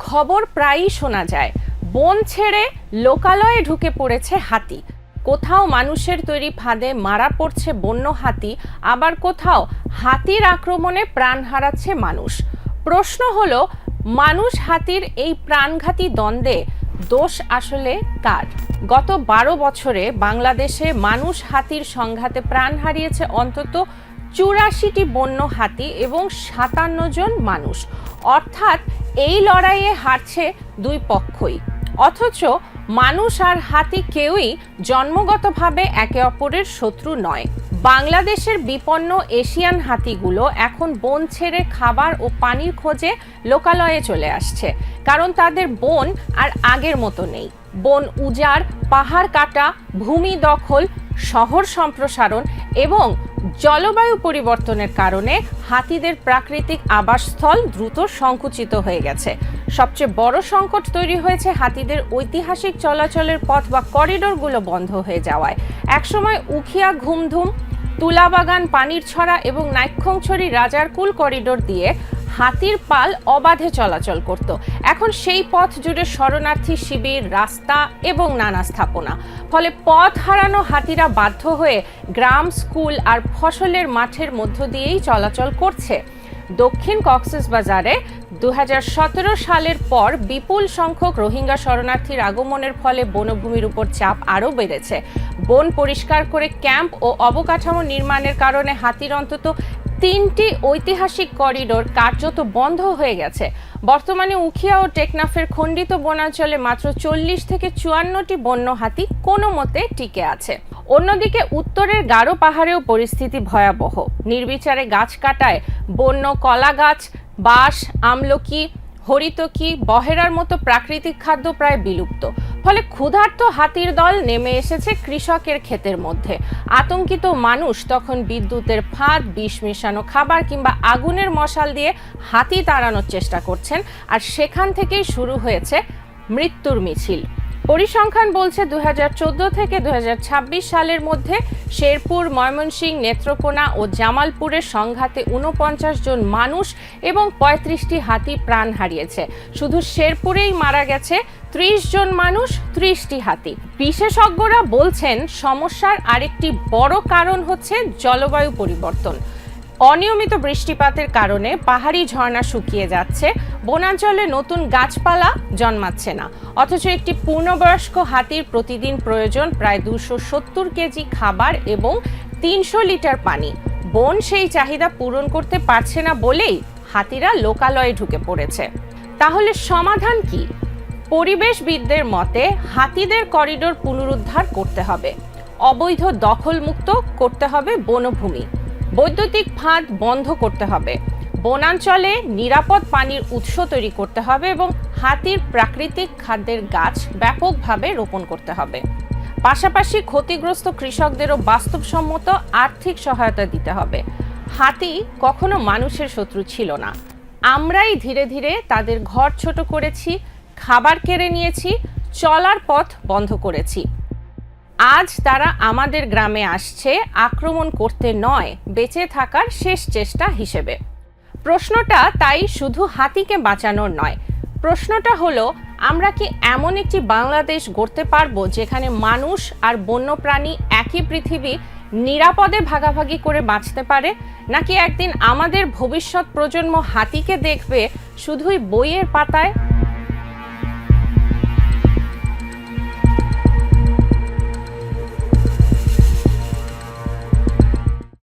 খবর প্রায়ই শোনা যায়, বন ছেড়ে লোকালয়ে ঢুকে পড়েছে হাতি। কোথাও মানুষের তৈরি ফাঁদে মারা পড়ছে বন্য হাতি, আবার কোথাও হাতির আক্রমণে প্রাণ হারাচ্ছে মানুষ। প্রশ্ন হলো, মানুষ হাতির এই প্রাণঘাতী দ্বন্দ্বে দোষ আসলে কার? গত 12 বছরে বাংলাদেশে মানুষ হাতির সংঘাতে প্রাণ হারিয়েছে অন্তত 84টি বন্য হাতি এবং 57 জন মানুষ। অর্থাৎ এই লড়াইয়ে হারছে দুই পক্ষই। অথচ মানুষ আর হাতি কেউই জন্মগতভাবে একে অপরের শত্রু নয়। বাংলাদেশের বিপন্ন এশিয়ান হাতিগুলো এখন বন ছেড়ে খাবার ও পানির খোঁজে লোকালয়ে চলে আসছে, কারণ তাদের বন আর আগের মতো নেই। বন উজাড়, পাহাড় কাটা, ভূমি দখল, শহর সম্প্রসারণ এবং জলবায়ু পরিবর্তনের কারণে হাতিদের প্রাকৃতিক আবাসস্থল দ্রুত সংকুচিত হয়ে গেছে। সবচেয়ে বড় সংকট তৈরি হয়েছে হাতিদের ঐতিহাসিক চলাচলের পথ বা করিডোরগুলো বন্ধ হয়ে যাওয়ায়। একসময় উখিয়া, ঘুমধুম, তুলাবাগান, পানির ছড়া এবং নাইক্ষ্যংছড়ি রাজারকুল করিডোর দিয়ে হাতির পাল অবাধে চলাচল করত। এখন সেই পথ জুড়ে শরণার্থী শিবির, রাস্তা এবং নানা স্থাপনা। ফলে পথ হারানো হাতিরা বাধ্য হয়ে গ্রাম, স্কুল আর ফসলের মাঠের মধ্য দিয়েই চলাচল করছে। দক্ষিণ কক্সবাজারে 2017 সালের পর বিপুল সংখ্যক রোহিঙ্গা শরণার্থীর আগমনের ফলে বনভূমির উপর চাপ আরও বেড়েছে। বন পরিষ্কার করে ক্যাম্প ও অবকাঠামো নির্মাণের কারণে হাতির অন্তত 3টি ঐতিহাসিক করিডোর কার্যত বন্ধ হয়ে গেছে। বর্তমানে উখিয়া ও টেকনাফের খণ্ডিত বনাঞ্চলে মাত্র 40 থেকে 54টি বন্য হাতি কোনো মতে টিকে আছে। অন্যদিকে উত্তরের গারো পাহাড়েও পরিস্থিতি ভয়াবহ। নির্বিচারে গাছ কাটায় বন্য কলা গাছ, বাঁশ, আমলকি, হরিতকি, বহেরার মতো প্রাকৃতিক খাদ্য প্রায় বিলুপ্ত। ফলে ক্ষুধার্ত হাতির দল নেমে এসেছে কৃষকের ক্ষেতের মধ্যে। আতঙ্কিত মানুষ তখন বিদ্যুতের ফাঁদ, বিষ মেশানো খাবার কিংবা আগুনের মশাল দিয়ে হাতি তাড়ানোর চেষ্টা করছেন। আর সেখান থেকেই শুরু হয়েছে মৃত্যুর মিছিল। পরিসংখ্যান বলছে 2014 থেকে 2026 সালের মধ্যে শেরপুর, ময়মনসিংহ, নেত্রকোনা ও জামালপুরের সংঘাতে 49 জন মানুষ এবং 35টি হাতি প্রাণ হারিয়েছে। শুধু শেরপুরেই মারা গেছে 30 জন মানুষ, 30টি হাতি। বিশেষজ্ঞরা বলছেন, সমস্যার আরেকটি বড় কারণ হচ্ছে জলবায়ু পরিবর্তন। অনিয়মিত বৃষ্টিপাতের কারণে পাহাড়ি ঝর্ণা শুকিয়ে যাচ্ছে, বনাঞ্চলে নতুন গাছপালা জন্মাচ্ছে না। অথচ একটি পূর্ণবয়স্ক হাতির প্রতিদিন প্রয়োজন প্রায় 270 কেজি খাবার এবং 300 লিটার পানি। বন সেই চাহিদা পূরণ করতে পারছে না বলেই হাতিরা লোকালয়ে ঢুকে পড়েছে। তাহলে সমাধান কি? পরিবেশবিদদের মতে হাতিদের করিডোর পুনরুদ্ধার করতে হবে, অবৈধ দখলমুক্ত করতে হবে বনভূমি, বৈদ্যুতিক ফাঁদ বন্ধ করতে হবে, বনাঞ্চলে নিরাপদ পানির উৎস তৈরি করতে হবে এবং হাতির প্রাকৃতিক খাদ্যের গাছ ব্যাপকভাবে রোপণ করতে হবে। পাশাপাশি ক্ষতিগ্রস্ত কৃষকদেরও বাস্তবসম্মত আর্থিক সহায়তা দিতে হবে। হাতি কখনো মানুষের শত্রু ছিল না। আমরাই ধীরে ধীরে তাদের ঘর ছোট করেছি, খাবার কেড়ে নিয়েছি, চলার পথ বন্ধ করেছি। আজ তারা আমাদের গ্রামে আসছে আক্রমণ করতে নয়, বেঁচে থাকার শেষ চেষ্টা হিসেবে। প্রশ্নটা তাই শুধু হাতিকে বাঁচানোর নয়, প্রশ্নটা হলো, আমরা কি এমন একটি বাংলাদেশ গড়তে পারবো যেখানে মানুষ আর বন্যপ্রাণী একই পৃথিবী নিরাপদে ভাগাভাগি করে বাঁচতে পারে? নাকি একদিন আমাদের ভবিষ্যৎ প্রজন্ম হাতিকে দেখবে শুধুই বইয়ের পাতায়?